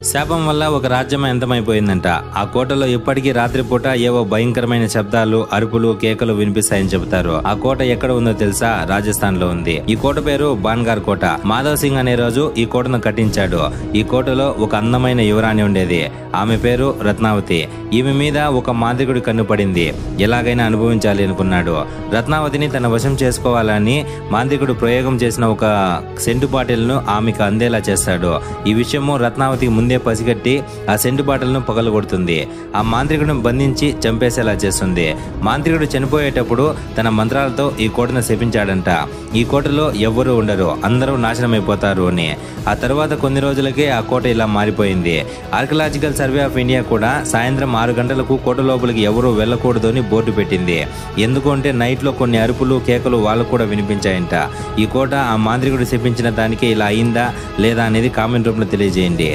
శాపం వల్ల ఒక రాజ్యం అంతమైపోయిందంట. ఆ కోటలో ఇప్పటికీ రాత్రిపూట ఏవో భయంకరమైన శబ్దాలు, అరుపులు, కేకలు వినిపిస్తాయని చెబుతారు. ఆ కోట ఎక్కడ ఉందో తెలుసా? రాజస్థాన్ లో ఉంది. ఈ కోట పేరు బాన్గార్ కోట. మాధవ్ సింగ్ అనే రోజు ఈ కోటను కట్టించాడు. ఈ కోటలో ఒక అందమైన యువరాణి ఉండేది. ఆమె పేరు రత్నావతి. ఈమె మీద ఒక మాంత్రికుడి కన్ను పడింది. ఎలాగైనా అనుభవించాలి అనుకున్నాడు. రత్నావతిని తన వశం చేసుకోవాలని మాంత్రికుడు ప్రయోగం చేసిన ఒక సెంటు బాటిల్ను ఆమెకు అందేలా చేస్తాడు. ఈ విషయము రత్నావతికి ముందే పసిగట్టి ఆ సెంటు బాటిల్ను పగలగొడుతుంది. ఆ మాంత్రికుడిని బంధించి చంపేసేలా చేస్తుంది. మాంత్రికుడు చనిపోయేటప్పుడు తన మంత్రాలతో ఈ కోటను శపించాడంట. ఈ కోటలో ఎవ్వరూ ఉండరు, అందరూ నాశనమైపోతారు అని. ఆ తర్వాత కొన్ని రోజులకే ఆ కోట ఇలా మారిపోయింది. ఆర్కియలాజికల్ సర్వే ఆఫ్ ఇండియా కూడా సాయంత్రం 6 గంటలకు కోట లోపలికి ఎవరూ వెళ్ళకూడదు అని బోర్డు పెట్టింది. ఎందుకంటే నైట్ లో కొన్ని అరుపులు, కేకలు వాళ్ళకు కూడా వినిపించాయంట. ఈ కోట ఆ మాంత్రికుడు శపించిన దానికి ఇలా అయిందా లేదా అనేది కామెంట్ రూపంలో తెలియజేయండి.